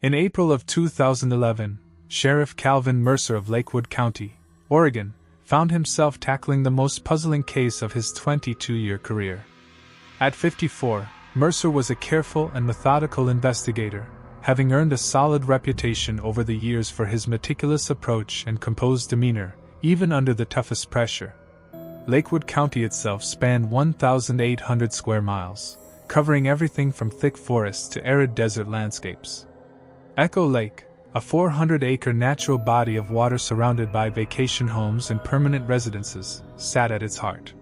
In April of 2011, Sheriff Calvin Mercer of Lakewood County, Oregon, found himself tackling the most puzzling case of his 22-year career. At 54, Mercer was a careful and methodical investigator, having earned a solid reputation over the years for his meticulous approach and composed demeanor, even under the toughest pressure. Lakewood County itself spanned 1,800 square miles, covering everything from thick forests to arid desert landscapes. Echo Lake, a 400-acre natural body of water surrounded by vacation homes and permanent residences, sat at its heart.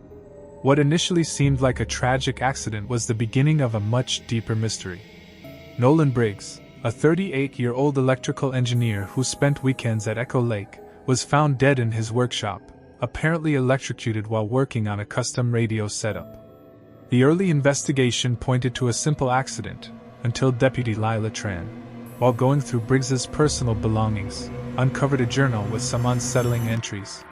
What initially seemed like a tragic accident was the beginning of a much deeper mystery. Nolan Briggs, a 38-year-old electrical engineer who spent weekends at Echo Lake, was found dead in his workshop, apparently electrocuted while working on a custom radio setup. The early investigation pointed to a simple accident, until Deputy Lila Tran, while going through Briggs's personal belongings, uncovered a journal with some unsettling entries.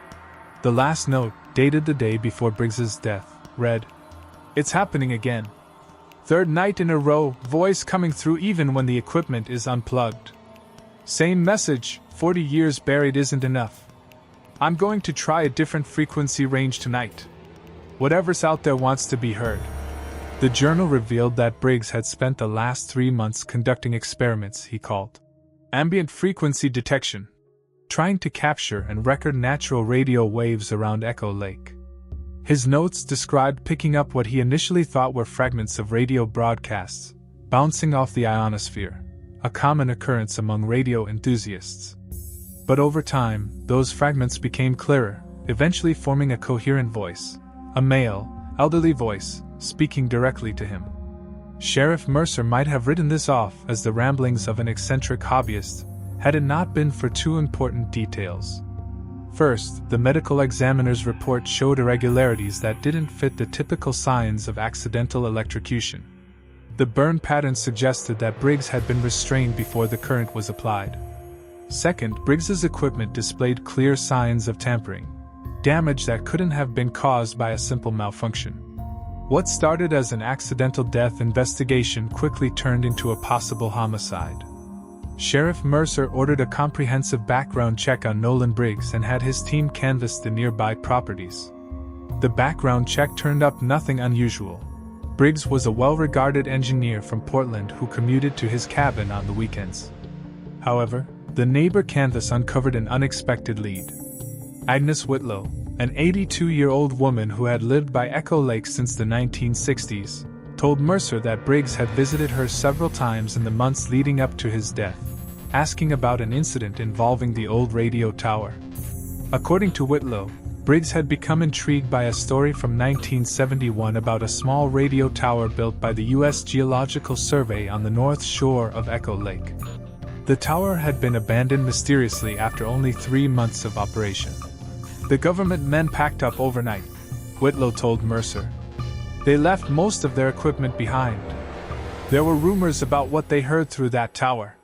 The last note, dated the day before Briggs's death, read, "It's happening again. Third night in a row, voice coming through even when the equipment is unplugged. Same message, 40 years buried isn't enough. I'm going to try a different frequency range tonight. Whatever's out there wants to be heard." The journal revealed that Briggs had spent the last 3 months conducting experiments he called ambient frequency detection, trying to capture and record natural radio waves around Echo Lake. His notes described picking up what he initially thought were fragments of radio broadcasts, bouncing off the ionosphere, a common occurrence among radio enthusiasts. But over time, those fragments became clearer, eventually forming a coherent voice, a male, elderly voice, speaking directly to him. Sheriff Mercer might have written this off as the ramblings of an eccentric hobbyist, had it not been for two important details. First, the medical examiner's report showed irregularities that didn't fit the typical signs of accidental electrocution. The burn pattern suggested that Briggs had been restrained before the current was applied. Second, Briggs's equipment displayed clear signs of tampering, damage that couldn't have been caused by a simple malfunction. What started as an accidental death investigation quickly turned into a possible homicide. Sheriff Mercer ordered a comprehensive background check on Nolan Briggs and had his team canvass the nearby properties. The background check turned up nothing unusual. Briggs was a well-regarded engineer from Portland who commuted to his cabin on the weekends. However, the neighbor canvass uncovered an unexpected lead. Agnes Whitlow, an 82-year-old woman who had lived by Echo Lake since the 1960s, told Mercer that Briggs had visited her several times in the months leading up to his death, asking about an incident involving the old radio tower. According to Whitlow, Briggs had become intrigued by a story from 1971 about a small radio tower built by the U.S. Geological Survey on the north shore of Echo Lake. The tower had been abandoned mysteriously after only 3 months of operation. "The government men packed up overnight," Whitlow told Mercer. "They left most of their equipment behind. There were rumors about what they heard through that tower.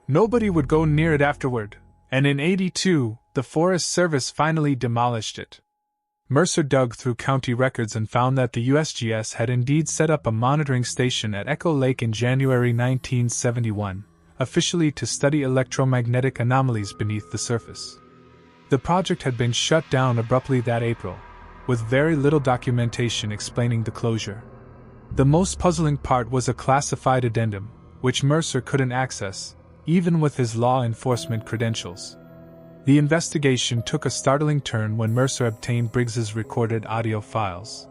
Nobody would go near it afterward, and in '82, the Forest Service finally demolished it." Mercer dug through county records and found that the USGS had indeed set up a monitoring station at Echo Lake in January 1971, officially to study electromagnetic anomalies beneath the surface. The project had been shut down abruptly that April, with very little documentation explaining the closure. The most puzzling part was a classified addendum, which Mercer couldn't access, even with his law enforcement credentials. The investigation took a startling turn when Mercer obtained Briggs's recorded audio files.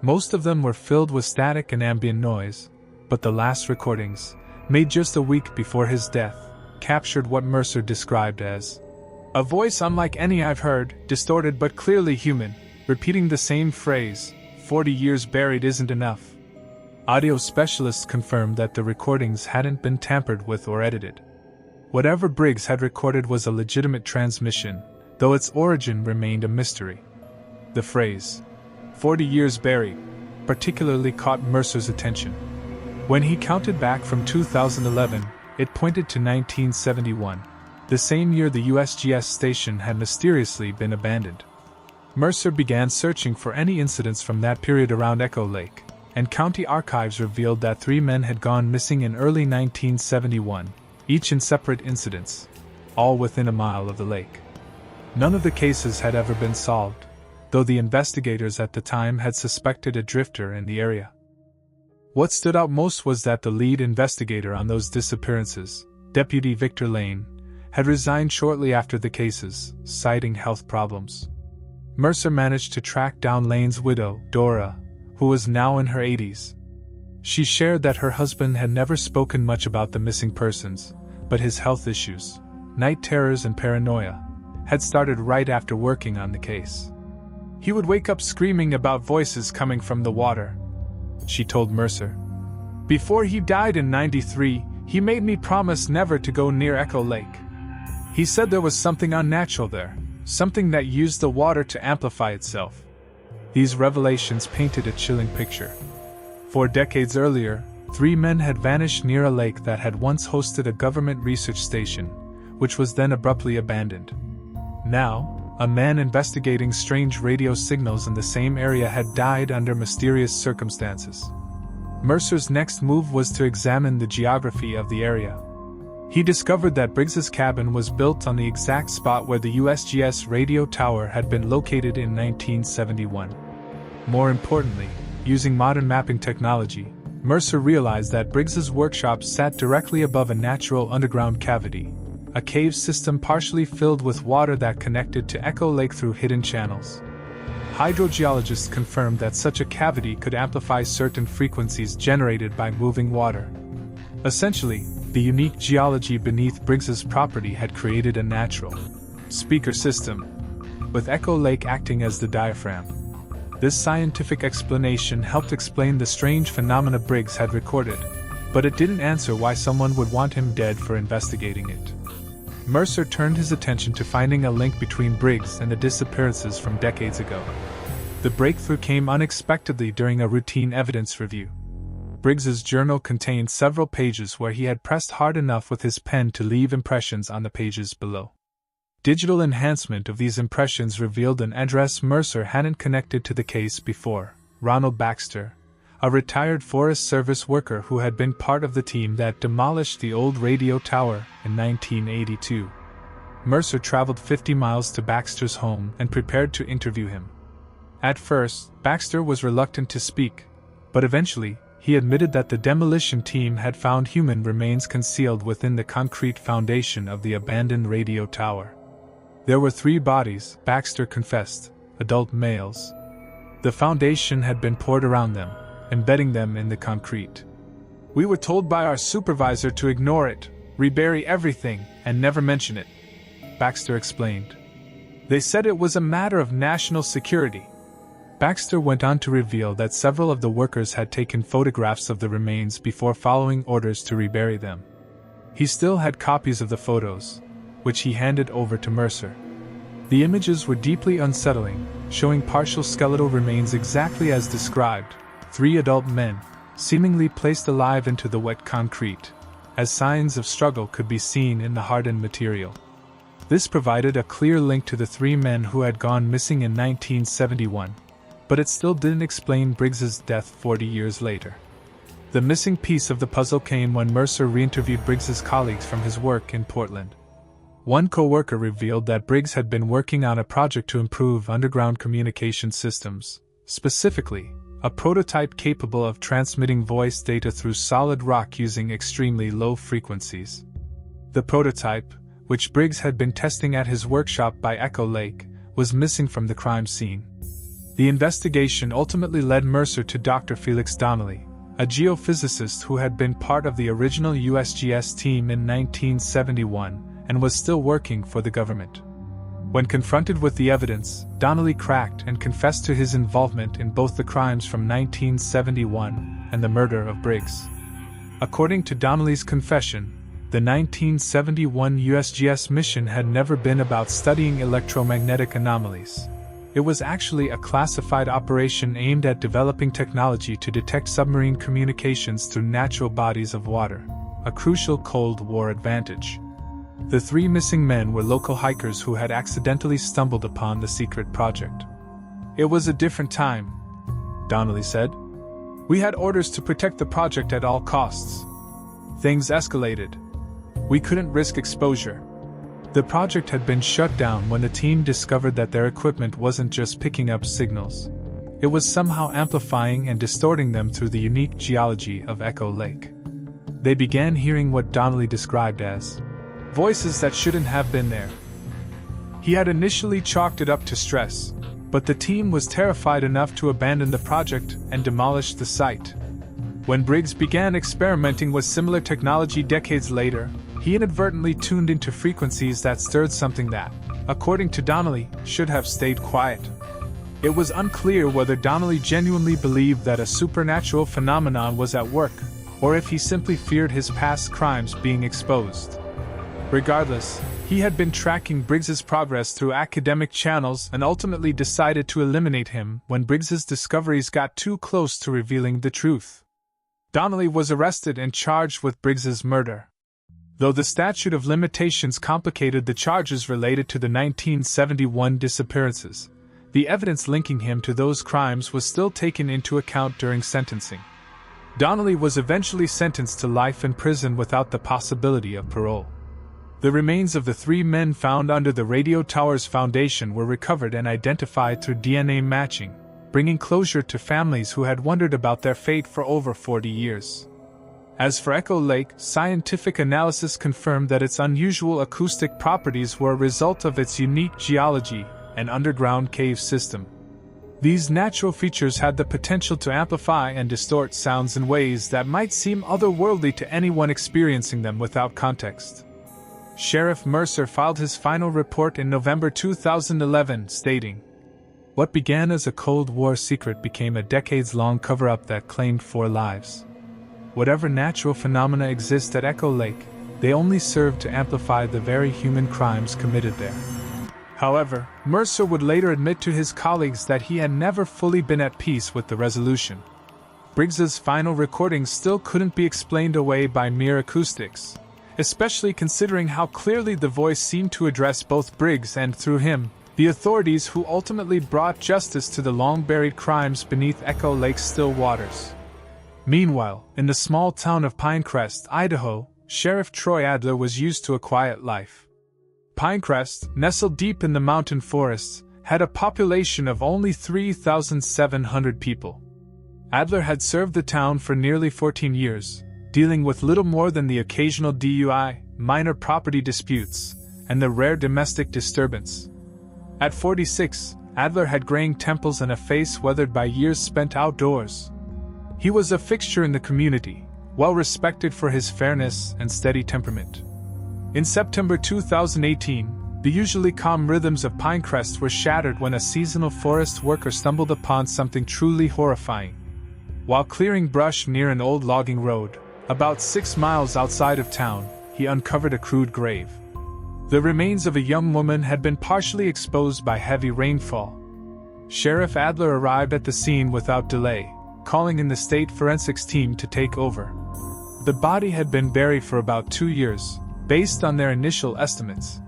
Most of them were filled with static and ambient noise, but the last recordings, made just a week before his death, captured what Mercer described as a voice unlike any I've heard, distorted but clearly human, repeating the same phrase, 40 years buried isn't enough. Audio specialists confirmed that the recordings hadn't been tampered with or edited. Whatever Briggs had recorded was a legitimate transmission, though its origin remained a mystery. The phrase, 40 years buried, particularly caught Mercer's attention. When he counted back from 2011, it pointed to 1971. The same year the USGS station had mysteriously been abandoned. Mercer began searching for any incidents from that period around Echo Lake, and county archives revealed that 3 men had gone missing in early 1971, each in separate incidents, all within a mile of the lake. None of the cases had ever been solved, though the investigators at the time had suspected a drifter in the area. What stood out most was that the lead investigator on those disappearances, Deputy Victor Lane, had resigned shortly after the cases, citing health problems. Mercer managed to track down Lane's widow, Dora, who was now in her 80s. She shared that her husband had never spoken much about the missing persons, but his health issues, night terrors and paranoia, had started right after working on the case. He would wake up screaming about voices coming from the water, she told Mercer. Before he died in '93, he made me promise never to go near Echo Lake. He said there was something unnatural there, something that used the water to amplify itself. These revelations painted a chilling picture. 4 decades earlier, 3 men had vanished near a lake that had once hosted a government research station, which was then abruptly abandoned. Now, a man investigating strange radio signals in the same area had died under mysterious circumstances. Mercer's next move was to examine the geography of the area. He discovered that Briggs's cabin was built on the exact spot where the USGS radio tower had been located in 1971. More importantly, using modern mapping technology, Mercer realized that Briggs's workshop sat directly above a natural underground cavity, a cave system partially filled with water that connected to Echo Lake through hidden channels. Hydrogeologists confirmed that such a cavity could amplify certain frequencies generated by moving water. Essentially, the unique geology beneath Briggs's property had created a natural speaker system, with Echo Lake acting as the diaphragm. This scientific explanation helped explain the strange phenomena Briggs had recorded, but it didn't answer why someone would want him dead for investigating it. Mercer turned his attention to finding a link between Briggs and the disappearances from decades ago. The breakthrough came unexpectedly during a routine evidence review. Briggs's journal contained several pages where he had pressed hard enough with his pen to leave impressions on the pages below. Digital enhancement of these impressions revealed an address Mercer hadn't connected to the case before: Ronald Baxter, a retired Forest Service worker who had been part of the team that demolished the old radio tower in 1982. Mercer traveled 50 miles to Baxter's home and prepared to interview him. At first, Baxter was reluctant to speak, but eventually, he admitted that the demolition team had found human remains concealed within the concrete foundation of the abandoned radio tower. There were 3 bodies, Baxter confessed, adult males. The foundation had been poured around them, embedding them in the concrete. "We were told by our supervisor to ignore it, rebury everything, and never mention it," Baxter explained. "They said it was a matter of national security." Baxter went on to reveal that several of the workers had taken photographs of the remains before following orders to rebury them. He still had copies of the photos, which he handed over to Mercer. The images were deeply unsettling, showing partial skeletal remains exactly as described: 3 adult men, seemingly placed alive into the wet concrete, as signs of struggle could be seen in the hardened material. This provided a clear link to the 3 men who had gone missing in 1971, but it still didn't explain Briggs's death 40 years later. The missing piece of the puzzle came when Mercer re-interviewed Briggs's colleagues from his work in Portland. One co-worker revealed that Briggs had been working on a project to improve underground communication systems, specifically, a prototype capable of transmitting voice data through solid rock using extremely low frequencies. The prototype, which Briggs had been testing at his workshop by Echo Lake, was missing from the crime scene. The investigation ultimately led Mercer to Dr. Felix Donnelly, a geophysicist who had been part of the original USGS team in 1971 and was still working for the government. When confronted with the evidence, Donnelly cracked and confessed to his involvement in both the crimes from 1971 and the murder of Briggs. According to Donnelly's confession, the 1971 USGS mission had never been about studying electromagnetic anomalies. It was actually a classified operation aimed at developing technology to detect submarine communications through natural bodies of water, a crucial Cold War advantage. The 3 missing men were local hikers who had accidentally stumbled upon the secret project. "It was a different time," Donnelly said. "We had orders to protect the project at all costs. Things escalated. We couldn't risk exposure. The project had been shut down when the team discovered that their equipment wasn't just picking up signals. It was somehow amplifying and distorting them through the unique geology of Echo Lake. They began hearing what Donnelly described as voices that shouldn't have been there. He had initially chalked it up to stress, but the team was terrified enough to abandon the project and demolish the site. When Briggs began experimenting with similar technology decades later, he inadvertently tuned into frequencies that stirred something that, according to Donnelly, should have stayed quiet. It was unclear whether Donnelly genuinely believed that a supernatural phenomenon was at work, or if he simply feared his past crimes being exposed. Regardless, he had been tracking Briggs's progress through academic channels and ultimately decided to eliminate him when Briggs's discoveries got too close to revealing the truth. Donnelly was arrested and charged with Briggs's murder. Though the statute of limitations complicated the charges related to the 1971 disappearances, the evidence linking him to those crimes was still taken into account during sentencing. Donnelly was eventually sentenced to life in prison without the possibility of parole. The remains of the 3 men found under the radio tower's foundation were recovered and identified through DNA matching, bringing closure to families who had wondered about their fate for over 40 years. As for Echo Lake, scientific analysis confirmed that its unusual acoustic properties were a result of its unique geology and underground cave system. These natural features had the potential to amplify and distort sounds in ways that might seem otherworldly to anyone experiencing them without context. Sheriff Mercer filed his final report in November 2011, stating, "What began as a Cold War secret became a decades-long cover-up that claimed 4 lives. Whatever natural phenomena exist at Echo Lake, they only serve to amplify the very human crimes committed there." However, Mercer would later admit to his colleagues that he had never fully been at peace with the resolution. Briggs's final recordings still couldn't be explained away by mere acoustics, especially considering how clearly the voice seemed to address both Briggs and, through him, the authorities who ultimately brought justice to the long-buried crimes beneath Echo Lake's still waters. Meanwhile, in the small town of Pinecrest, Idaho, Sheriff Troy Adler was used to a quiet life. Pinecrest, nestled deep in the mountain forests, had a population of only 3,700 people. Adler had served the town for nearly 14 years, dealing with little more than the occasional DUI, minor property disputes, and the rare domestic disturbance. At 46, Adler had graying temples and a face weathered by years spent outdoors. He was a fixture in the community, well respected for his fairness and steady temperament. In September 2018, the usually calm rhythms of Pinecrest were shattered when a seasonal forest worker stumbled upon something truly horrifying. While clearing brush near an old logging road, about 6 miles outside of town, he uncovered a crude grave. The remains of a young woman had been partially exposed by heavy rainfall. Sheriff Adler arrived at the scene without delay, calling in the state forensics team to take over. The body had been buried for about 2 years, based on their initial estimates.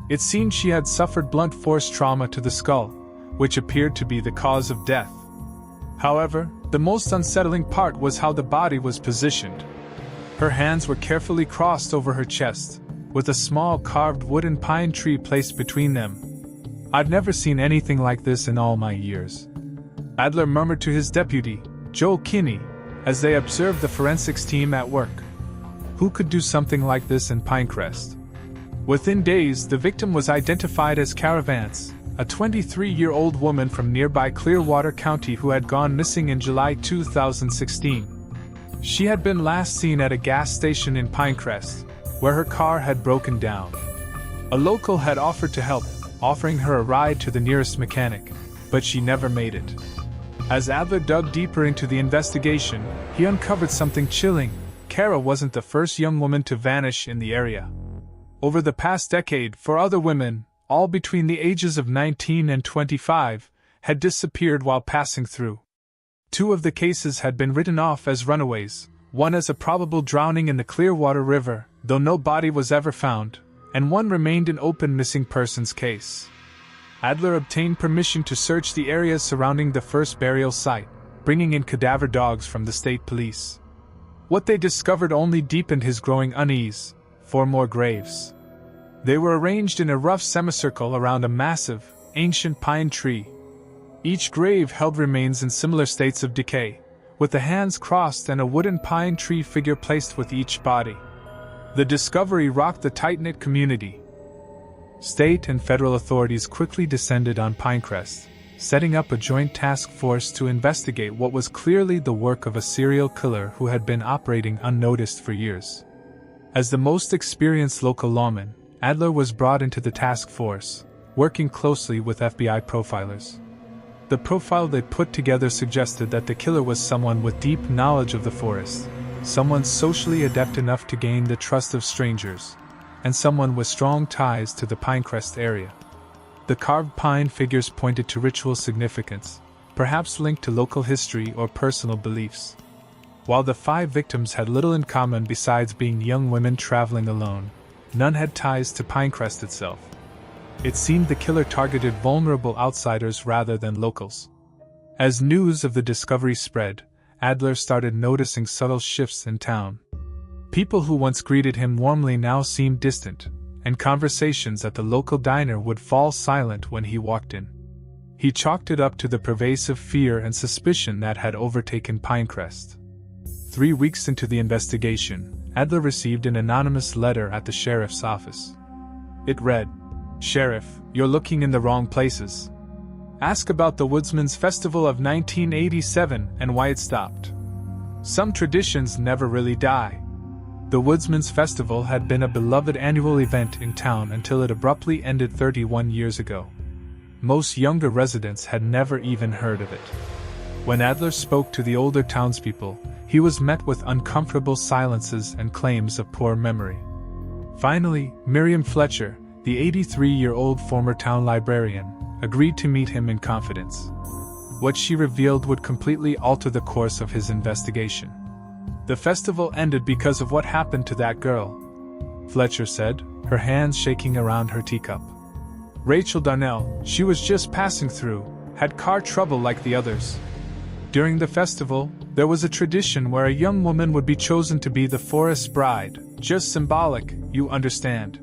It seemed she had suffered blunt force trauma to the skull, which appeared to be the cause of death. However, the most unsettling part was how the body was positioned. Her hands were carefully crossed over her chest, with a small carved wooden pine tree placed between them. "I've never seen anything like this in all my years," Adler murmured to his deputy, Joe Kinney, as they observed the forensics team at work. Who could do something like this in Pinecrest? Within days, the victim was identified as Caravance, a 23-year-old woman from nearby Clearwater County who had gone missing in July 2016. She had been last seen at a gas station in Pinecrest, where her car had broken down. A local had offered to help, offering her a ride to the nearest mechanic, but she never made it. As Adler dug deeper into the investigation, he uncovered something chilling. Kara wasn't the first young woman to vanish in the area. Over the past decade, 4 other women, all between the ages of 19 and 25, had disappeared while passing through. 2 of the cases had been written off as runaways, one as a probable drowning in the Clearwater River, though no body was ever found, and one remained an open missing persons case. Adler obtained permission to search the areas surrounding the first burial site, bringing in cadaver dogs from the state police. What they discovered only deepened his growing unease. 4 more graves. They were arranged in a rough semicircle around a massive, ancient pine tree. Each grave held remains in similar states of decay, with the hands crossed and a wooden pine tree figure placed with each body. The discovery rocked the tight-knit community. State and federal authorities quickly descended on Pinecrest, setting up a joint task force to investigate what was clearly the work of a serial killer who had been operating unnoticed for years. As the most experienced local lawman, Adler was brought into the task force, working closely with FBI profilers. The profile they put together suggested that the killer was someone with deep knowledge of the forest, someone socially adept enough to gain the trust of strangers, and someone with strong ties to the Pinecrest area. The carved pine figures pointed to ritual significance, perhaps linked to local history or personal beliefs. While the 5 victims had little in common besides being young women traveling alone, none had ties to Pinecrest itself. It seemed the killer targeted vulnerable outsiders rather than locals. As news of the discovery spread, Adler started noticing subtle shifts in town. People who once greeted him warmly now seemed distant, and conversations at the local diner would fall silent when he walked in. He chalked it up to the pervasive fear and suspicion that had overtaken Pinecrest. 3 weeks into the investigation, Adler received an anonymous letter at the sheriff's office. It read, "Sheriff, you're looking in the wrong places. Ask about the Woodsman's Festival of 1987 and why it stopped. Some traditions never really die." The Woodsman's Festival had been a beloved annual event in town until it abruptly ended 31 years ago. Most younger residents had never even heard of it. When Adler spoke to the older townspeople, he was met with uncomfortable silences and claims of poor memory. Finally, Miriam Fletcher, the 83-year-old former town librarian, agreed to meet him in confidence. What she revealed would completely alter the course of his investigation. "The festival ended because of what happened to that girl," Fletcher said, her hands shaking around her teacup. "Rachel Darnell, she was just passing through, had car trouble like the others. During the festival, there was a tradition where a young woman would be chosen to be the forest's bride, just symbolic, you understand.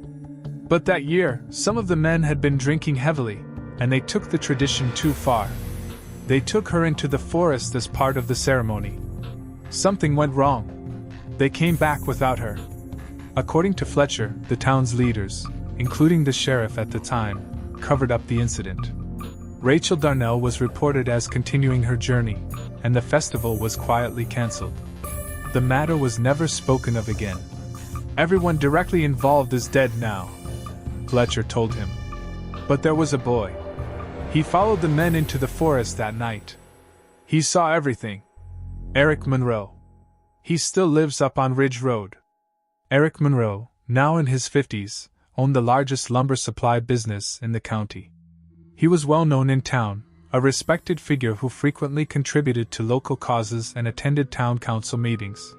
But that year, some of the men had been drinking heavily, and they took the tradition too far. They took her into the forest as part of the ceremony. Something went wrong. They came back without her." According to Fletcher, the town's leaders, including the sheriff at the time, covered up the incident. Rachel Darnell was reported as continuing her journey, and the festival was quietly cancelled. The matter was never spoken of again. "Everyone directly involved is dead now," Fletcher told him. "But there was a boy. He followed the men into the forest that night. He saw everything. Eric Monroe. He still lives up on Ridge Road." Eric Monroe, now in his 50s, owned the largest lumber supply business in the county. He was well known in town, a respected figure who frequently contributed to local causes and attended town council meetings.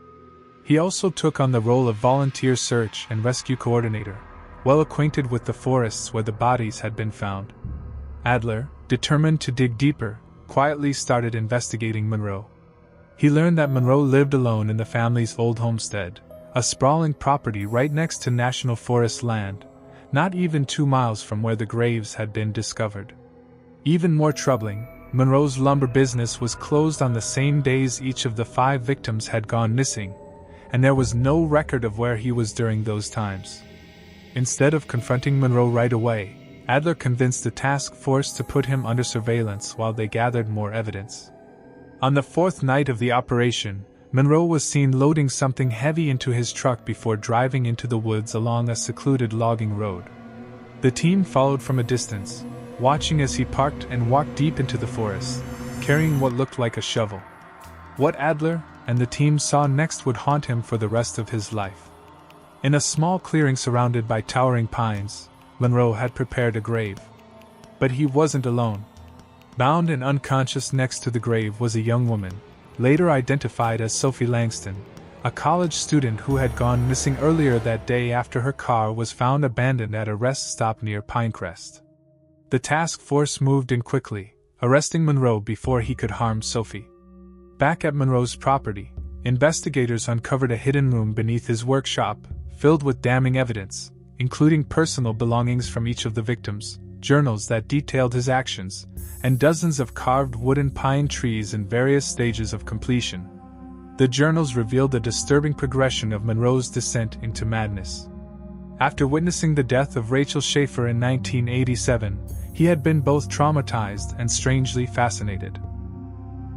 He also took on the role of volunteer search and rescue coordinator, well acquainted with the forests where the bodies had been found. Adler, determined to dig deeper, quietly started investigating Monroe. He learned that Monroe lived alone in the family's old homestead, a sprawling property right next to National Forest land, not even 2 miles from where the graves had been discovered. Even more troubling, Monroe's lumber business was closed on the same days each of the 5 victims had gone missing, and there was no record of where he was during those times. Instead of confronting Monroe right away, Adler convinced the task force to put him under surveillance while they gathered more evidence. On the 4th night of the operation, Monroe was seen loading something heavy into his truck before driving into the woods along a secluded logging road. The team followed from a distance, watching as he parked and walked deep into the forest, carrying what looked like a shovel. What Adler and the team saw next would haunt him for the rest of his life. In a small clearing surrounded by towering pines, Monroe had prepared a grave. But he wasn't alone. Bound and unconscious next to the grave was a young woman, later identified as Sophie Langston, a college student who had gone missing earlier that day after her car was found abandoned at a rest stop near Pinecrest. The task force moved in quickly, arresting Monroe before he could harm Sophie. Back at Monroe's property, investigators uncovered a hidden room beneath his workshop, filled with damning evidence, including personal belongings from each of the victims, journals that detailed his actions, and dozens of carved wooden pine trees in various stages of completion. The journals revealed a disturbing progression of Monroe's descent into madness. After witnessing the death of Rachel Schaefer in 1987, he had been both traumatized and strangely fascinated.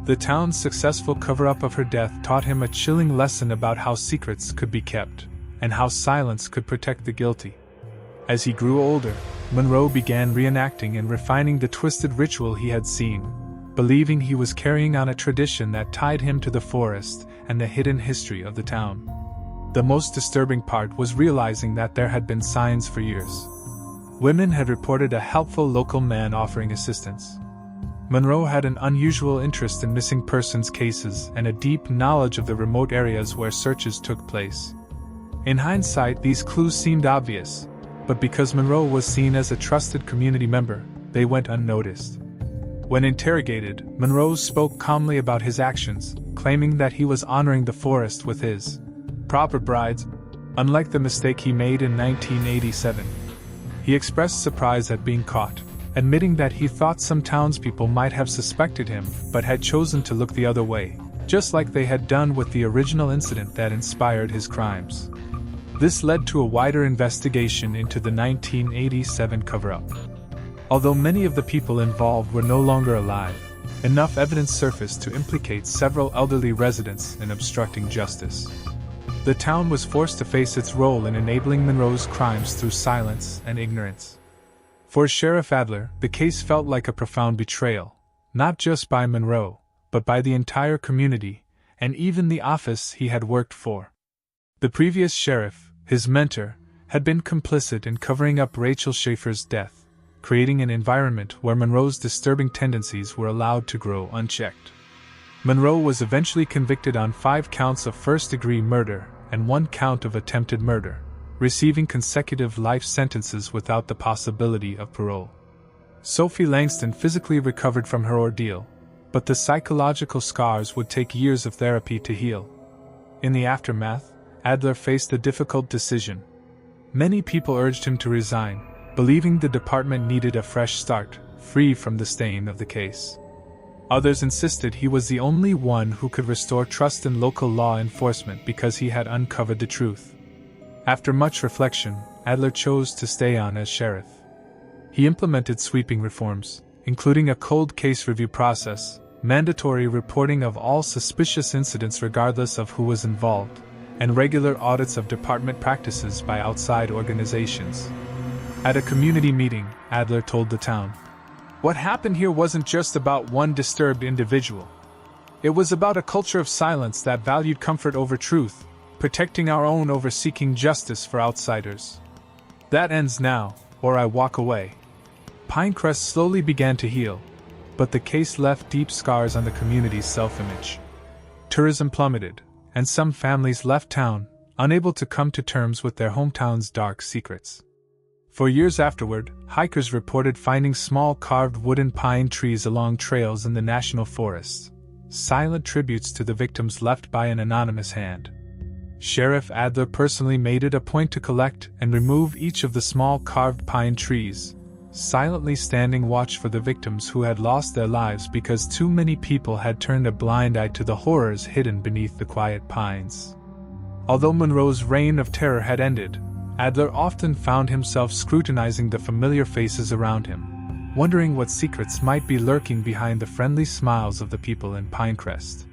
The town's successful cover-up of her death taught him a chilling lesson about how secrets could be kept, and how silence could protect the guilty. As he grew older, Monroe began reenacting and refining the twisted ritual he had seen, believing he was carrying on a tradition that tied him to the forest and the hidden history of the town. The most disturbing part was realizing that there had been signs for years. Women had reported a helpful local man offering assistance. Monroe had an unusual interest in missing persons cases and a deep knowledge of the remote areas where searches took place. In hindsight, these clues seemed obvious, but because Monroe was seen as a trusted community member, they went unnoticed. When interrogated, Monroe spoke calmly about his actions, claiming that he was honoring the forest with his proper brides, unlike the mistake he made in 1987. He expressed surprise at being caught, admitting that he thought some townspeople might have suspected him but had chosen to look the other way, just like they had done with the original incident that inspired his crimes. This led to a wider investigation into the 1987 cover-up. Although many of the people involved were no longer alive, enough evidence surfaced to implicate several elderly residents in obstructing justice. The town was forced to face its role in enabling Monroe's crimes through silence and ignorance. For Sheriff Adler, the case felt like a profound betrayal, not just by Monroe, but by the entire community, and even the office he had worked for. The previous sheriff, his mentor, had been complicit in covering up Rachel Schaefer's death, creating an environment where Monroe's disturbing tendencies were allowed to grow unchecked. Monroe was eventually convicted on 5 counts of first-degree murder and 1 count of attempted murder, receiving consecutive life sentences without the possibility of parole. Sophie Langston physically recovered from her ordeal, but the psychological scars would take years of therapy to heal. In the aftermath, Adler faced a difficult decision. Many people urged him to resign, believing the department needed a fresh start, free from the stain of the case. Others insisted he was the only one who could restore trust in local law enforcement because he had uncovered the truth. After much reflection, Adler chose to stay on as sheriff. He implemented sweeping reforms, including a cold case review process, mandatory reporting of all suspicious incidents regardless of who was involved, and regular audits of department practices by outside organizations. At a community meeting, Adler told the town, "What happened here wasn't just about one disturbed individual. It was about a culture of silence that valued comfort over truth, protecting our own over seeking justice for outsiders. That ends now, or I walk away." Pinecrest slowly began to heal, but the case left deep scars on the community's self-image. Tourism plummeted, and some families left town, unable to come to terms with their hometown's dark secrets. For years afterward, hikers reported finding small carved wooden pine trees along trails in the national forests, silent tributes to the victims left by an anonymous hand. Sheriff Adler personally made it a point to collect and remove each of the small carved pine trees, silently standing watch for the victims who had lost their lives because too many people had turned a blind eye to the horrors hidden beneath the quiet pines. Although Monroe's reign of terror had ended, Adler often found himself scrutinizing the familiar faces around him, wondering what secrets might be lurking behind the friendly smiles of the people in Pinecrest.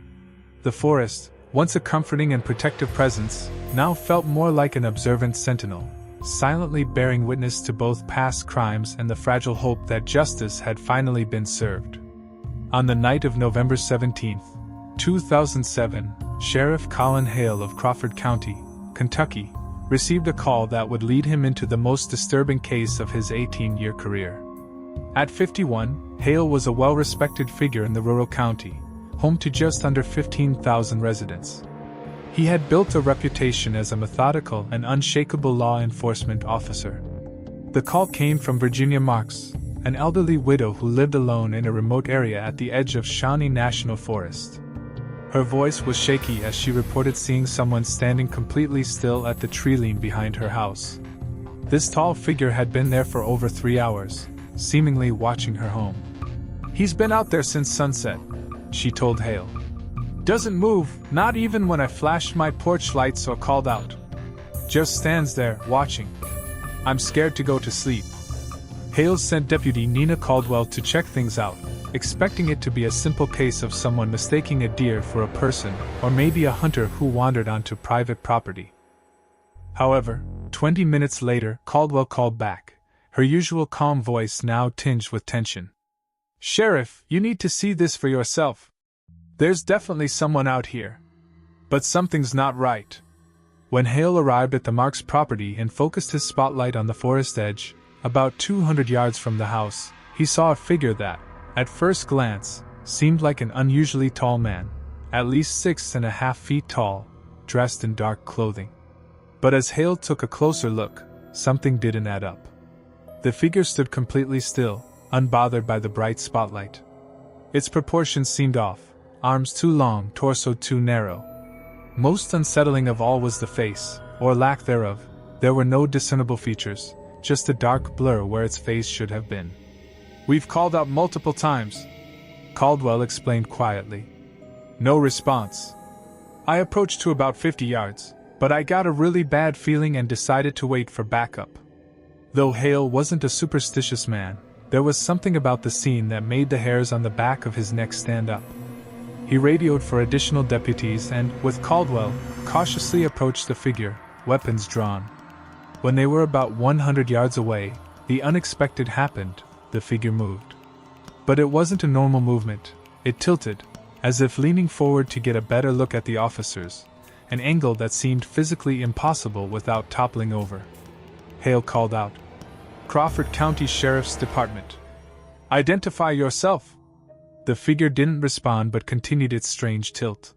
The forest, once a comforting and protective presence, now felt more like an observant sentinel, silently bearing witness to both past crimes and the fragile hope that justice had finally been served. On the night of November 17, 2007, Sheriff Colin Hale of Crawford County, Kentucky, received a call that would lead him into the most disturbing case of his 18-year career. At 51, Hale was a well-respected figure in the rural county, home to just under 15,000 residents. He had built a reputation as a methodical and unshakable law enforcement officer. The call came from Virginia Marks, an elderly widow who lived alone in a remote area at the edge of Shawnee National Forest. Her voice was shaky as she reported seeing someone standing completely still at the tree line behind her house. This tall figure had been there for over 3 hours, seemingly watching her home. "He's been out there since sunset," she told Hale. "Doesn't move, not even when I flashed my porch lights or called out. Just stands there, watching. I'm scared to go to sleep." Hale sent Deputy Nina Caldwell to check things out, expecting it to be a simple case of someone mistaking a deer for a person, or maybe a hunter who wandered onto private property. However, 20 minutes later, Caldwell called back, her usual calm voice now tinged with tension. "Sheriff, you need to see this for yourself. There's definitely someone out here. But something's not right." When Hale arrived at the Marks property and focused his spotlight on the forest edge, about 200 yards from the house, he saw a figure that, at first glance, seemed like an unusually tall man, at least 6.5 feet tall, dressed in dark clothing. But as Hale took a closer look, something didn't add up. The figure stood completely still, unbothered by the bright spotlight. Its proportions seemed off, arms too long, torso too narrow. Most unsettling of all was the face, or lack thereof. There were no discernible features, just a dark blur where its face should have been. "We've called out multiple times," Caldwell explained quietly. "No response. I approached to about 50 yards, but I got a really bad feeling and decided to wait for backup." Though Hale wasn't a superstitious man, there was something about the scene that made the hairs on the back of his neck stand up. He radioed for additional deputies and, with Caldwell, cautiously approached the figure, weapons drawn. When they were about 100 yards away, the unexpected happened. The figure moved. But it wasn't a normal movement. It tilted, as if leaning forward to get a better look at the officers, an angle that seemed physically impossible without toppling over. Hale called out, "Crawford County Sheriff's Department. Identify yourself." The figure didn't respond but continued its strange tilt.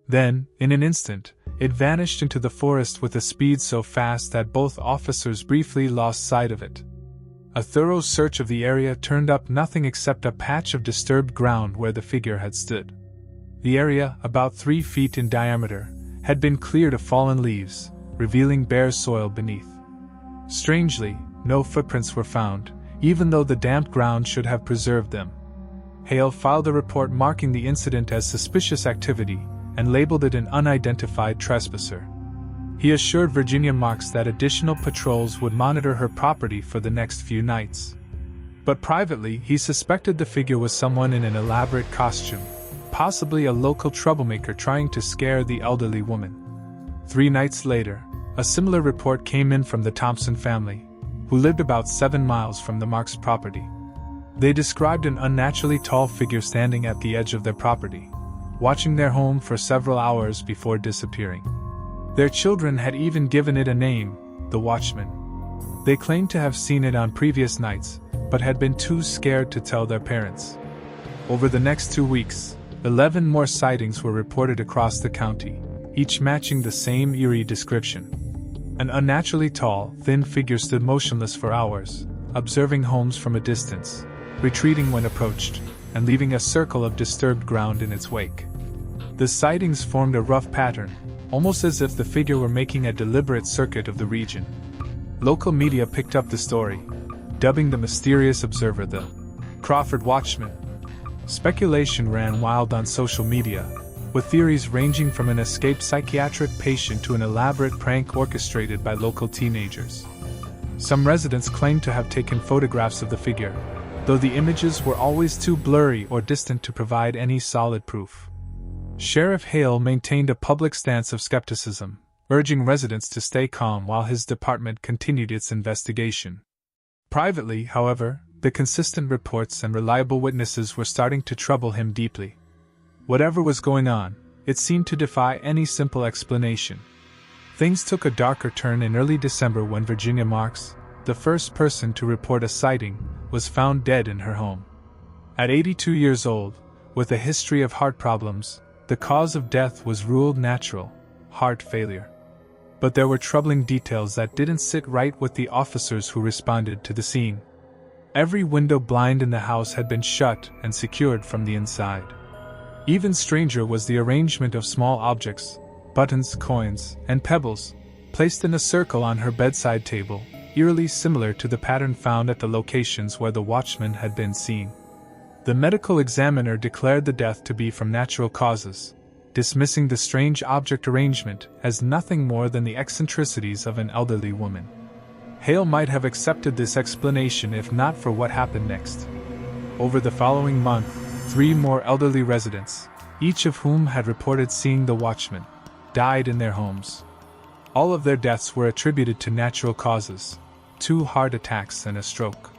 Then, in an instant, it vanished into the forest with a speed so fast that both officers briefly lost sight of it. A thorough search of the area turned up nothing except a patch of disturbed ground where the figure had stood. The area, about 3 feet in diameter, had been cleared of fallen leaves, revealing bare soil beneath. Strangely, no footprints were found, even though the damp ground should have preserved them. Hale filed a report marking the incident as suspicious activity, and labeled it an unidentified trespasser. He assured Virginia Marks that additional patrols would monitor her property for the next few nights. But privately, he suspected the figure was someone in an elaborate costume, possibly a local troublemaker trying to scare the elderly woman. 3 nights later, a similar report came in from the Thompson family, who lived about 7 miles from the Marks property. They described an unnaturally tall figure standing at the edge of their property, watching their home for several hours before disappearing. Their children had even given it a name, the Watchman. They claimed to have seen it on previous nights, but had been too scared to tell their parents. Over the next 2 weeks, 11 more sightings were reported across the county, each matching the same eerie description. An unnaturally tall, thin figure stood motionless for hours, observing homes from a distance, retreating when approached, and leaving a circle of disturbed ground in its wake. The sightings formed a rough pattern, almost as if the figure were making a deliberate circuit of the region. Local media picked up the story, dubbing the mysterious observer the Crawford Watchman. Speculation ran wild on social media, with theories ranging from an escaped psychiatric patient to an elaborate prank orchestrated by local teenagers. Some residents claimed to have taken photographs of the figure, though the images were always too blurry or distant to provide any solid proof. Sheriff Hale maintained a public stance of skepticism, urging residents to stay calm while his department continued its investigation. Privately, however, the consistent reports and reliable witnesses were starting to trouble him deeply. Whatever was going on, it seemed to defy any simple explanation. Things took a darker turn in early December when Virginia Marks, the first person to report a sighting, was found dead in her home. At 82 years old, with a history of heart problems, the cause of death was ruled natural, heart failure. But there were troubling details that didn't sit right with the officers who responded to the scene. Every window blind in the house had been shut and secured from the inside. Even stranger was the arrangement of small objects, buttons, coins, and pebbles, placed in a circle on her bedside table, eerily similar to the pattern found at the locations where the watchman had been seen. The medical examiner declared the death to be from natural causes, dismissing the strange object arrangement as nothing more than the eccentricities of an elderly woman. Hale might have accepted this explanation if not for what happened next. Over the following month, 3 more elderly residents, each of whom had reported seeing the watchman, died in their homes. All of their deaths were attributed to natural causes, 2 heart attacks and a stroke.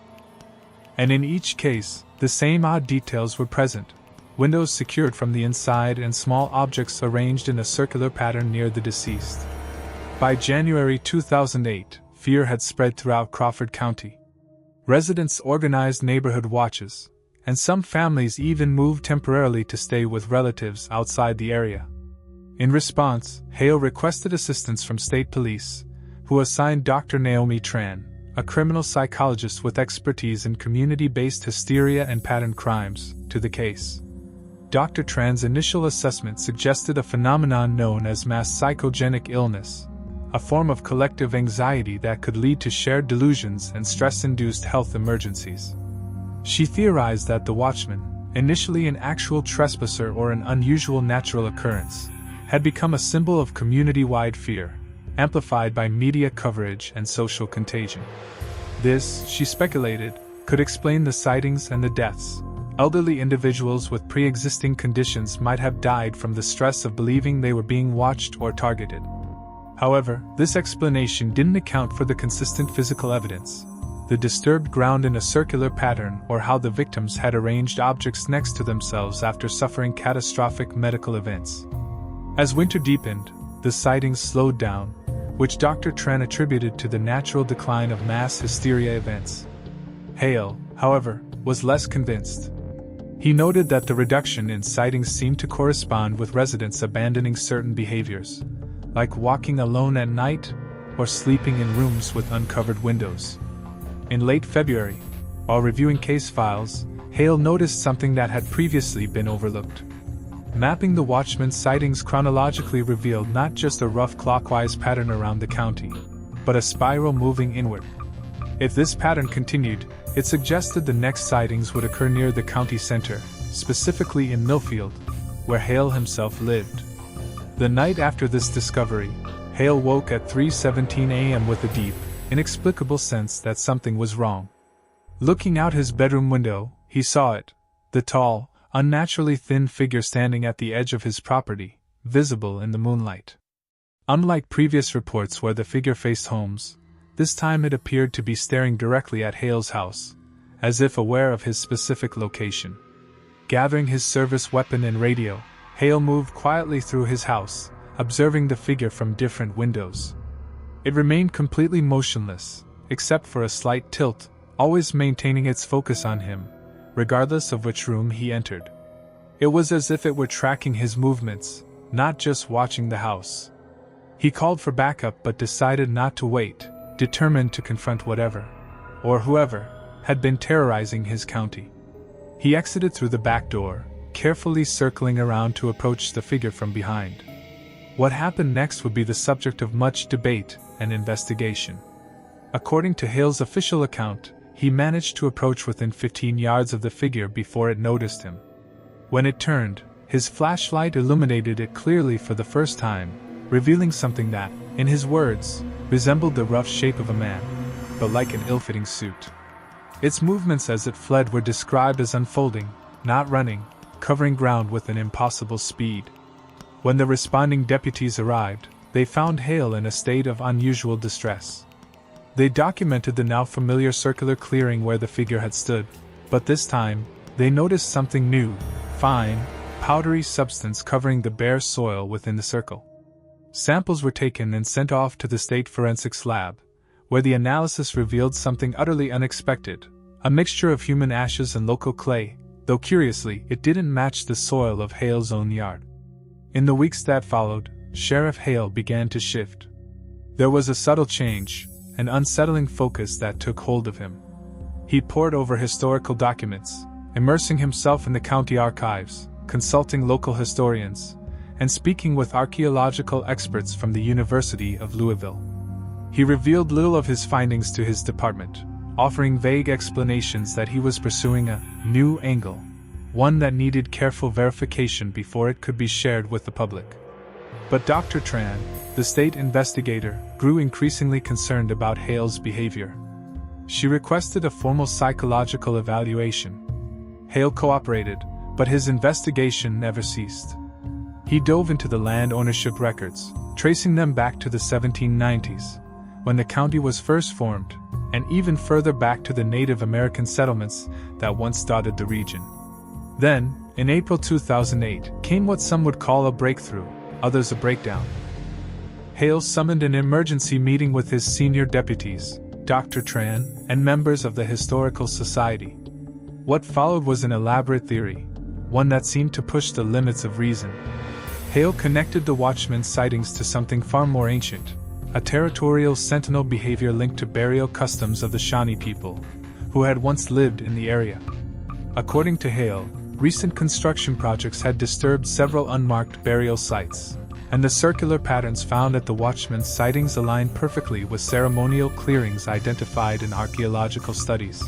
And in each case, the same odd details were present: windows secured from the inside and small objects arranged in a circular pattern near the deceased. By January 2008, fear had spread throughout Crawford County. Residents organized neighborhood watches, and some families even moved temporarily to stay with relatives outside the area. In response, Hale requested assistance from state police, who assigned Dr. Naomi Tran, a criminal psychologist with expertise in community-based hysteria and pattern crimes, to the case. Dr. Tran's initial assessment suggested a phenomenon known as mass psychogenic illness, a form of collective anxiety that could lead to shared delusions and stress-induced health emergencies. She theorized that the watchman, initially an actual trespasser or an unusual natural occurrence, had become a symbol of community-wide fear, amplified by media coverage and social contagion. This, she speculated, could explain the sightings and the deaths. Elderly individuals with pre-existing conditions might have died from the stress of believing they were being watched or targeted. However, this explanation didn't account for the consistent physical evidence, the disturbed ground in a circular pattern, or how the victims had arranged objects next to themselves after suffering catastrophic medical events. As winter deepened, the sightings slowed down, which Dr. Tran attributed to the natural decline of mass hysteria events. Hale, however, was less convinced. He noted that the reduction in sightings seemed to correspond with residents abandoning certain behaviors, like walking alone at night or sleeping in rooms with uncovered windows. In late February, while reviewing case files, Hale noticed something that had previously been overlooked. Mapping the watchman's sightings chronologically revealed not just a rough clockwise pattern around the county, but a spiral moving inward. If this pattern continued, it suggested the next sightings would occur near the county center, specifically in Millfield, where Hale himself lived. The night after this discovery, Hale woke at 3:17 a.m. with a deep, inexplicable sense that something was wrong. Looking out his bedroom window, he saw it, the tall, unnaturally thin figure standing at the edge of his property, visible in the moonlight. Unlike previous reports where the figure faced Holmes, this time it appeared to be staring directly at Hale's house, as if aware of his specific location. Gathering his service weapon and radio, Hale moved quietly through his house, observing the figure from different windows. It remained completely motionless, except for a slight tilt, always maintaining its focus on him, regardless of which room he entered. It was as if it were tracking his movements, not just watching the house. He called for backup but decided not to wait, determined to confront whatever, or whoever, had been terrorizing his county. He exited through the back door, carefully circling around to approach the figure from behind. What happened next would be the subject of much debate and investigation. According to Hale's official account, he managed to approach within 15 yards of the figure before it noticed him. When it turned, his flashlight illuminated it clearly for the first time, revealing something that, in his words, resembled the rough shape of a man, but like an ill-fitting suit. Its movements as it fled were described as unfolding, not running, covering ground with an impossible speed. When the responding deputies arrived, they found Hale in a state of unusual distress. They documented the now familiar circular clearing where the figure had stood, but this time, they noticed something new: fine, powdery substance covering the bare soil within the circle. Samples were taken and sent off to the state forensics lab, where the analysis revealed something utterly unexpected: a mixture of human ashes and local clay, though curiously, it didn't match the soil of Hale's own yard. In the weeks that followed, Sheriff Hale began to shift. There was a subtle change, an unsettling focus that took hold of him. He pored over historical documents, immersing himself in the county archives, consulting local historians, and speaking with archaeological experts from the University of Louisville. He revealed little of his findings to his department, offering vague explanations that he was pursuing a new angle, one that needed careful verification before it could be shared with the public. But Dr. Tran, the state investigator, grew increasingly concerned about Hale's behavior. She requested a formal psychological evaluation. Hale cooperated, but his investigation never ceased. He dove into the land ownership records, tracing them back to the 1790s, when the county was first formed, and even further back to the Native American settlements that once dotted the region. Then, in April 2008, came what some would call a breakthrough, others a breakdown. Hale summoned an emergency meeting with his senior deputies, Dr. Tran, and members of the Historical Society. What followed was an elaborate theory, one that seemed to push the limits of reason. Hale connected the Watchman's sightings to something far more ancient, a territorial sentinel behavior linked to burial customs of the Shawnee people, who had once lived in the area. According to Hale, recent construction projects had disturbed several unmarked burial sites, and the circular patterns found at the Watchman's sightings aligned perfectly with ceremonial clearings identified in archaeological studies.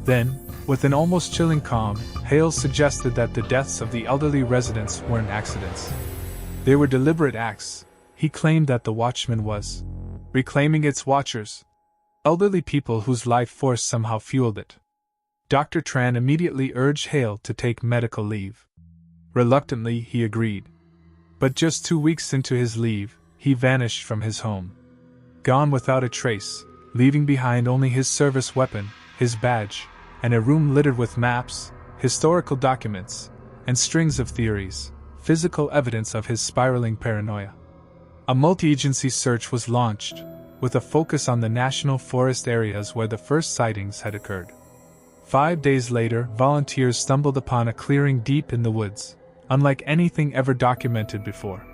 Then, with an almost chilling calm, Hale suggested that the deaths of the elderly residents weren't accidents. They were deliberate acts. He claimed that the Watchman was reclaiming its watchers, elderly people whose life force somehow fueled it. Dr. Tran immediately urged Hale to take medical leave. Reluctantly, he agreed. But just 2 weeks into his leave, he vanished from his home. Gone without a trace, leaving behind only his service weapon, his badge, and a room littered with maps, historical documents, and strings of theories, physical evidence of his spiraling paranoia. A multi-agency search was launched, with a focus on the national forest areas where the first sightings had occurred. 5 days later, volunteers stumbled upon a clearing deep in the woods, unlike anything ever documented before.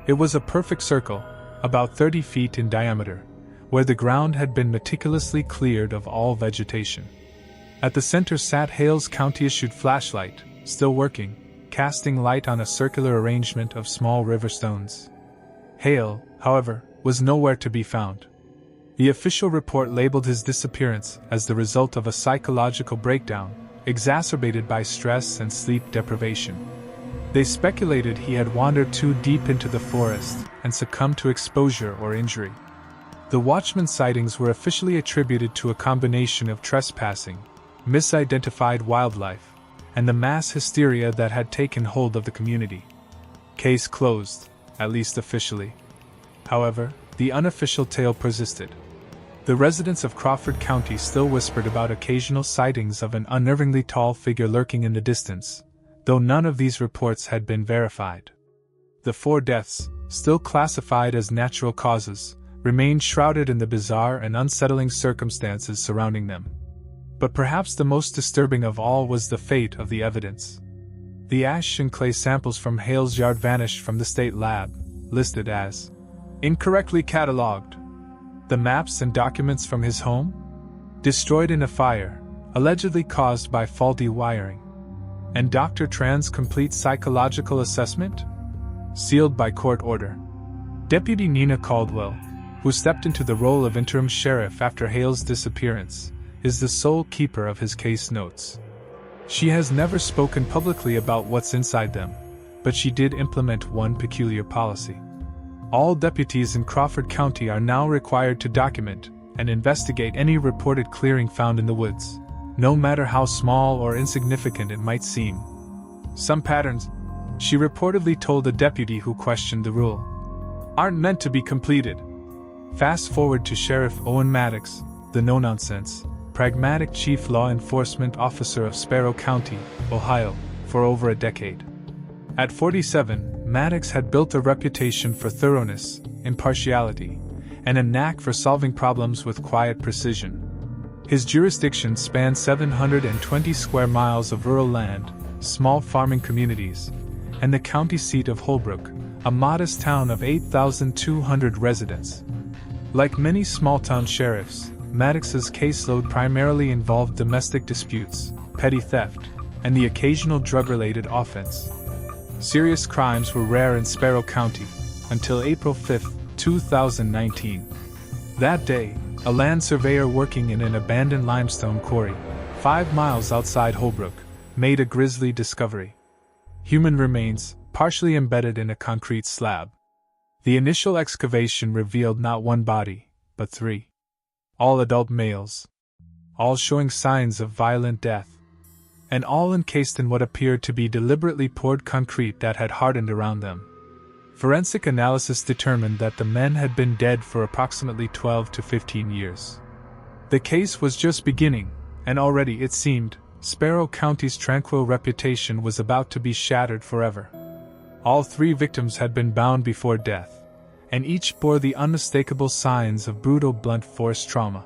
It was a perfect circle, about 30 feet in diameter, where the ground had been meticulously cleared of all vegetation. At the center sat Hale's county-issued flashlight, still working, casting light on a circular arrangement of small river stones. Hale, however, was nowhere to be found. The official report labeled his disappearance as the result of a psychological breakdown, exacerbated by stress and sleep deprivation. They speculated he had wandered too deep into the forest and succumbed to exposure or injury. The Watchman sightings were officially attributed to a combination of trespassing, misidentified wildlife, and the mass hysteria that had taken hold of the community. Case closed, at least officially. However, the unofficial tale persisted. The residents of Crawford County still whispered about occasional sightings of an unnervingly tall figure lurking in the distance, though none of these reports had been verified. The 4 deaths, still classified as natural causes, remained shrouded in the bizarre and unsettling circumstances surrounding them. But perhaps the most disturbing of all was the fate of the evidence. The ash and clay samples from Hale's yard vanished from the state lab, listed as incorrectly catalogued. The maps and documents from his home? Destroyed in a fire, allegedly caused by faulty wiring. And Dr. Tran's complete psychological assessment? Sealed by court order. Deputy Nina Caldwell, who stepped into the role of interim sheriff after Hale's disappearance, is the sole keeper of his case notes. She has never spoken publicly about what's inside them, but she did implement one peculiar policy. All deputies in Crawford County are now required to document and investigate any reported clearing found in the woods, no matter how small or insignificant it might seem. Some patterns, she reportedly told a deputy who questioned the rule, aren't meant to be completed. Fast forward to Sheriff Owen Maddox, the no-nonsense, pragmatic chief law enforcement officer of Sparrow County, Ohio, for over a decade. At 47, Maddox had built a reputation for thoroughness, impartiality, and a knack for solving problems with quiet precision. His jurisdiction spanned 720 square miles of rural land, small farming communities, and the county seat of Holbrook, a modest town of 8,200 residents. Like many small-town sheriffs, Maddox's caseload primarily involved domestic disputes, petty theft, and the occasional drug-related offense. Serious crimes were rare in Sparrow County, until April 5, 2019. That day, a land surveyor working in an abandoned limestone quarry, 5 miles outside Holbrook, made a grisly discovery. Human remains, partially embedded in a concrete slab. The initial excavation revealed not one body, but 3. All adult males. All showing signs of violent death. And all encased in what appeared to be deliberately poured concrete that had hardened around them. Forensic analysis determined that the men had been dead for approximately 12 to 15 years. The case was just beginning, and already, it seemed, Sparrow County's tranquil reputation was about to be shattered forever. All 3 victims had been bound before death, and each bore the unmistakable signs of brutal blunt force trauma.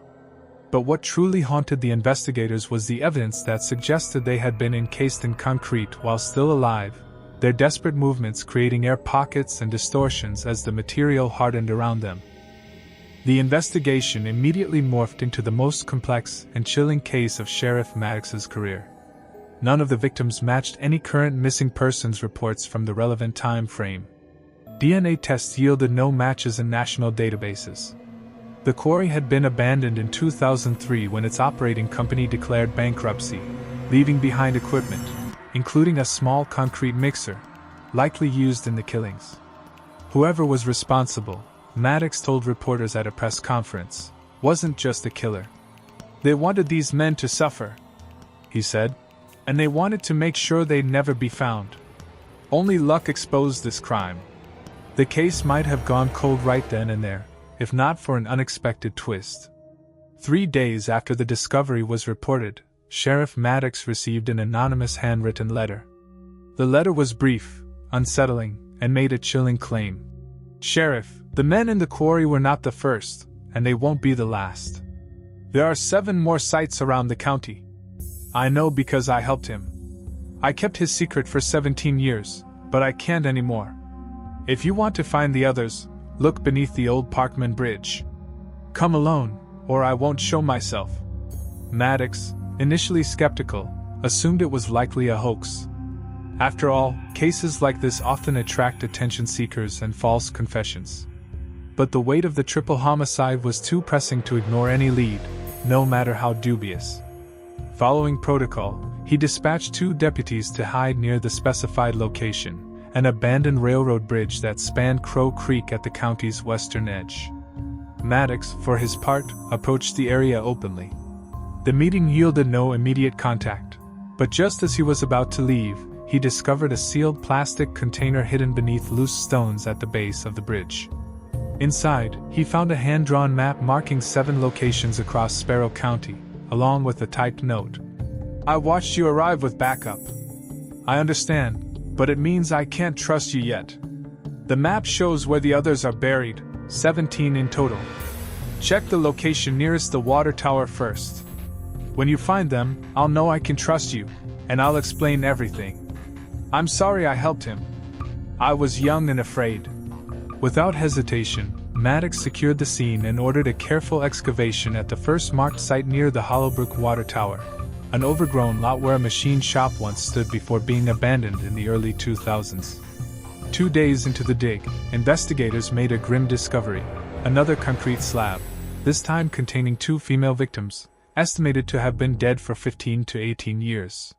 But what truly haunted the investigators was the evidence that suggested they had been encased in concrete while still alive, their desperate movements creating air pockets and distortions as the material hardened around them. The investigation immediately morphed into the most complex and chilling case of Sheriff Maddox's career. None of the victims matched any current missing persons reports from the relevant time frame. DNA tests yielded no matches in national databases. The quarry had been abandoned in 2003 when its operating company declared bankruptcy, leaving behind equipment, including a small concrete mixer, likely used in the killings. Whoever was responsible, Maddox told reporters at a press conference, wasn't just a killer. They wanted these men to suffer, he said, and they wanted to make sure they'd never be found. Only luck exposed this crime. The case might have gone cold right then and there, if not for an unexpected twist. 3 days after the discovery was reported, Sheriff Maddox received an anonymous handwritten letter. The letter was brief, unsettling, and made a chilling claim. "Sheriff, the men in the quarry were not the first, and they won't be the last. There are 7 more sites around the county. I know because I helped him. I kept his secret for 17 years, but I can't anymore. If you want to find the others, look beneath the old Parkman Bridge. Come alone, or I won't show myself." Maddox, initially skeptical, assumed it was likely a hoax. After all, cases like this often attract attention seekers and false confessions. But the weight of the triple homicide was too pressing to ignore any lead, no matter how dubious. Following protocol, he dispatched 2 deputies to hide near the specified location, an abandoned railroad bridge that spanned Crow Creek at the county's western edge. Maddox, for his part, approached the area openly. The meeting yielded no immediate contact, but just as he was about to leave, he discovered a sealed plastic container hidden beneath loose stones at the base of the bridge. Inside, he found a hand-drawn map marking 7 locations across Sparrow County, along with a typed note. "I watched you arrive with backup. I understand, but it means I can't trust you yet. The map shows where the others are buried, 17 in total. Check the location nearest the water tower first. When you find them, I'll know I can trust you, and I'll explain everything. I'm sorry I helped him. I was young and afraid." Without hesitation, Maddox secured the scene and ordered a careful excavation at the first marked site near the Hollowbrook Water Tower, an overgrown lot where a machine shop once stood before being abandoned in the early 2000s. 2 days into the dig, investigators made a grim discovery: another concrete slab, this time containing 2 female victims, estimated to have been dead for 15 to 18 years.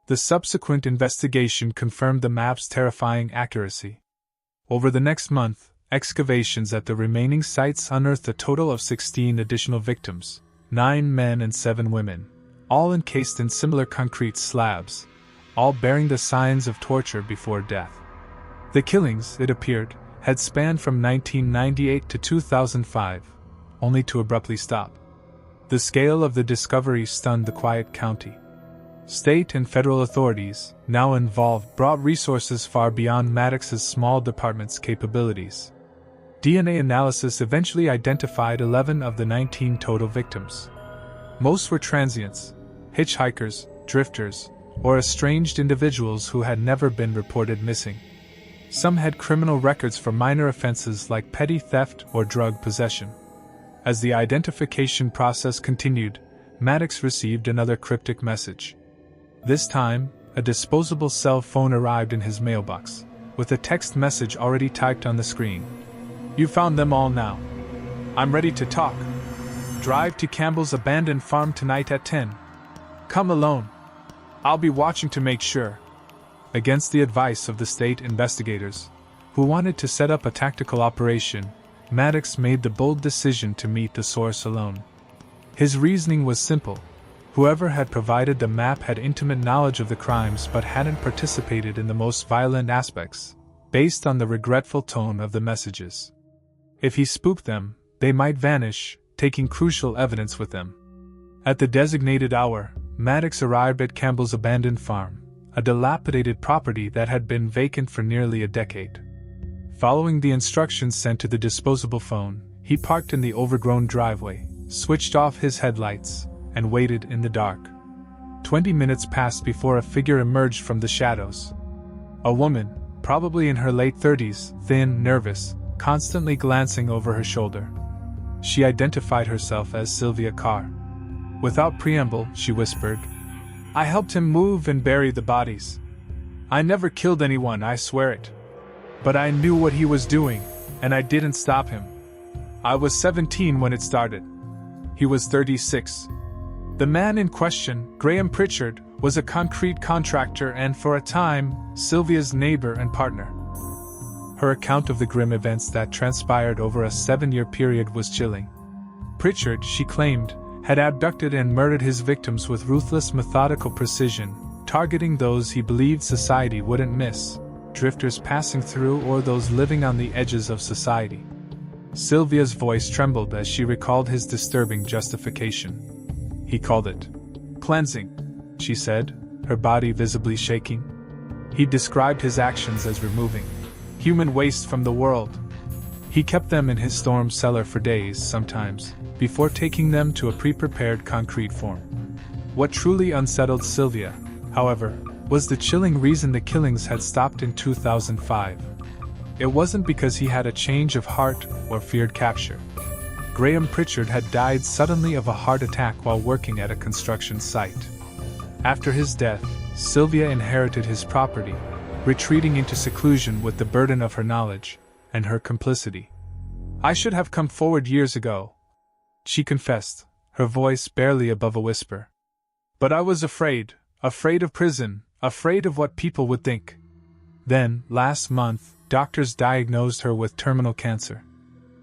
The subsequent investigation confirmed the map's terrifying accuracy. Over the next month, excavations at the remaining sites unearthed a total of 16 additional victims, 9 men and 7 women, all encased in similar concrete slabs, all bearing the signs of torture before death. The killings, it appeared, had spanned from 1998 to 2005, only to abruptly stop. The scale of the discovery stunned the quiet county. State and federal authorities, now involved, brought resources far beyond Maddox's small department's capabilities. DNA analysis eventually identified 11 of the 19 total victims. Most were transients, hitchhikers, drifters, or estranged individuals who had never been reported missing. Some had criminal records for minor offenses like petty theft or drug possession. As the identification process continued, Maddox received another cryptic message. This time, a disposable cell phone arrived in his mailbox, with a text message already typed on the screen. "You found them all now. I'm ready to talk. Drive to Campbell's abandoned farm tonight at 10. Come alone. I'll be watching to make sure." Against the advice of the state investigators, who wanted to set up a tactical operation, Maddox made the bold decision to meet the source alone. His reasoning was simple. Whoever had provided the map had intimate knowledge of the crimes but hadn't participated in the most violent aspects, based on the regretful tone of the messages. If he spooked them, they might vanish, taking crucial evidence with them. At the designated hour, Maddox arrived at Campbell's abandoned farm, a dilapidated property that had been vacant for nearly a decade. Following the instructions sent to the disposable phone, he parked in the overgrown driveway, switched off his headlights, and waited in the dark. 20 minutes passed before a figure emerged from the shadows. A woman, probably in her late 30s, thin, nervous, constantly glancing over her shoulder. She identified herself as Sylvia Carr. Without preamble, she whispered, "I helped him move and bury the bodies. I never killed anyone, I swear it. But I knew what he was doing, and I didn't stop him. I was 17 when it started. He was 36. The man in question, Graham Pritchard, was a concrete contractor and for a time, Sylvia's neighbor and partner." Her account of the grim events that transpired over a 7-year period was chilling. Pritchard, she claimed, had abducted and murdered his victims with ruthless, methodical precision, targeting those he believed society wouldn't miss, drifters passing through or those living on the edges of society. Sylvia's voice trembled as she recalled his disturbing justification. He called it cleansing, she said, her body visibly shaking. He described his actions as removing human waste from the world. He kept them in his storm cellar for days, sometimes, before taking them to a pre-prepared concrete form. What truly unsettled Sylvia, however, was the chilling reason the killings had stopped in 2005. It wasn't because he had a change of heart or feared capture. Graham Pritchard had died suddenly of a heart attack while working at a construction site. After his death, Sylvia inherited his property, retreating into seclusion with the burden of her knowledge and her complicity. "I should have come forward years ago," she confessed, her voice barely above a whisper. "But I was afraid of prison, afraid of what people would think." Then, last month, doctors diagnosed her with terminal cancer.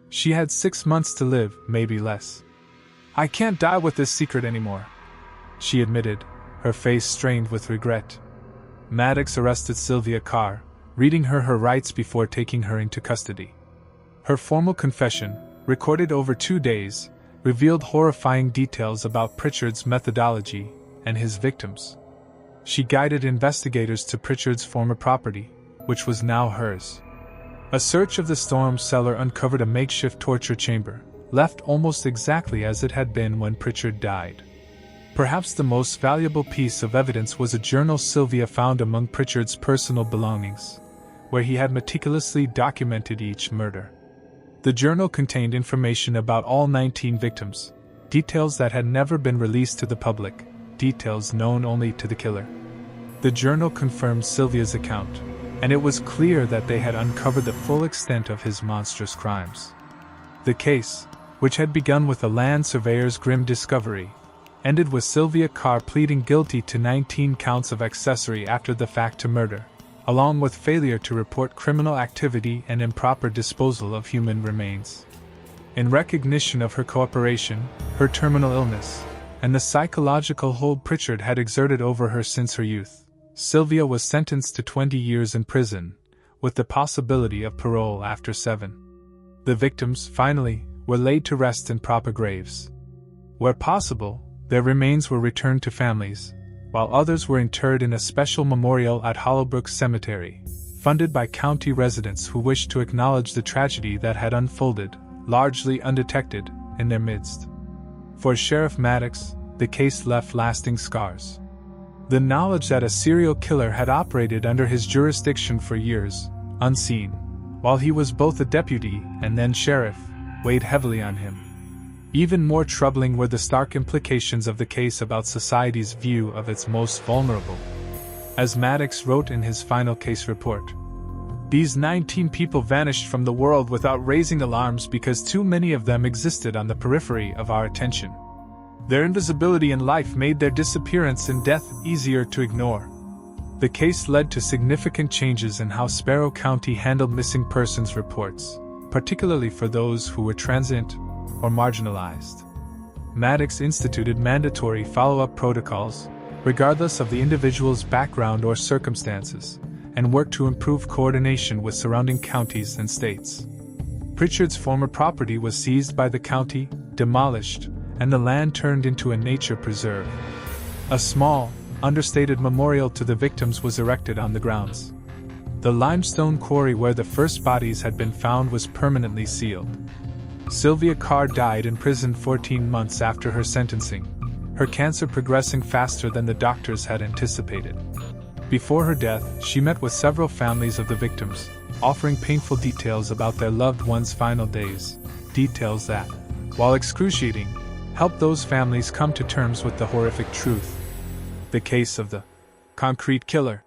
She had 6 months to live, maybe less. "I can't die with this secret anymore," she admitted, her face strained with regret. Maddox arrested Sylvia Carr, reading her rights before taking her into custody. Her formal confession, recorded over 2 days, revealed horrifying details about Pritchard's methodology and his victims. She guided investigators to Pritchard's former property, which was now hers. A search of the storm cellar uncovered a makeshift torture chamber, left almost exactly as it had been when Pritchard died. Perhaps the most valuable piece of evidence was a journal Sylvia found among Pritchard's personal belongings, where he had meticulously documented each murder. The journal contained information about all 19 victims, details that had never been released to the public, details known only to the killer. The journal confirmed Sylvia's account, and it was clear that they had uncovered the full extent of his monstrous crimes. The case, which had begun with a land surveyor's grim discovery, ended with Sylvia Carr pleading guilty to 19 counts of accessory after the fact to murder, along with failure to report criminal activity and improper disposal of human remains. In recognition of her cooperation, her terminal illness, and the psychological hold Pritchard had exerted over her since her youth, Sylvia was sentenced to 20 years in prison, with the possibility of parole after 7. The victims, finally, were laid to rest in proper graves. Where possible, their remains were returned to families, while others were interred in a special memorial at Hollowbrook Cemetery, funded by county residents who wished to acknowledge the tragedy that had unfolded, largely undetected, in their midst. For Sheriff Maddox, the case left lasting scars. The knowledge that a serial killer had operated under his jurisdiction for years, unseen, while he was both a deputy and then sheriff, weighed heavily on him. Even more troubling were the stark implications of the case about society's view of its most vulnerable. As Maddox wrote in his final case report, "These 19 people vanished from the world without raising alarms because too many of them existed on the periphery of our attention. Their invisibility in life made their disappearance in death easier to ignore." The case led to significant changes in how Sparrow County handled missing persons reports, particularly for those who were transient or marginalized. Maddox instituted mandatory follow-up protocols, regardless of the individual's background or circumstances, and worked to improve coordination with surrounding counties and states. Pritchard's former property was seized by the county, demolished, and the land turned into a nature preserve. A small, understated memorial to the victims was erected on the grounds. The limestone quarry where the first bodies had been found was permanently sealed. Sylvia Carr died in prison 14 months after her sentencing, her cancer progressing faster than the doctors had anticipated. Before her death, she met with several families of the victims, offering painful details about their loved ones' final days, details that, while excruciating, helped those families come to terms with the horrific truth. The case of the concrete killer,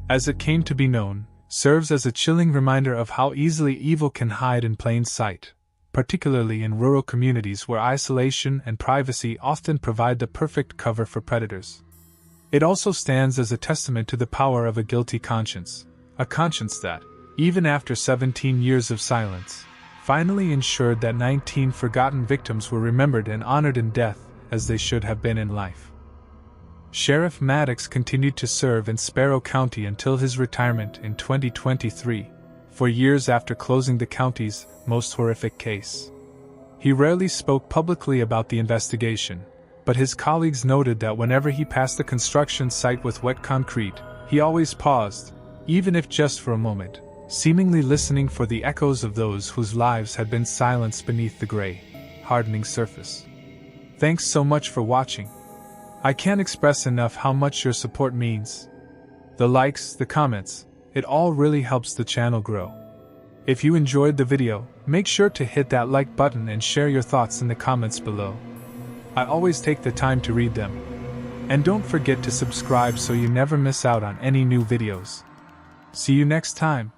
as it came to be known, serves as a chilling reminder of how easily evil can hide in plain sight, particularly in rural communities where isolation and privacy often provide the perfect cover for predators. It also stands as a testament to the power of a guilty conscience, a conscience that, even after 17 years of silence, finally ensured that 19 forgotten victims were remembered and honored in death as they should have been in life. Sheriff Maddox continued to serve in Sparrow County until his retirement in 2023, 4 years after closing the county's most horrific case. He rarely spoke publicly about the investigation, but his colleagues noted that whenever he passed a construction site with wet concrete, he always paused, even if just for a moment, seemingly listening for the echoes of those whose lives had been silenced beneath the gray, hardening surface. Thanks so much for watching. I can't express enough how much your support means. The likes, the comments, it all really helps the channel grow. If you enjoyed the video, make sure to hit that like button and share your thoughts in the comments below. I always take the time to read them. And don't forget to subscribe so you never miss out on any new videos. See you next time.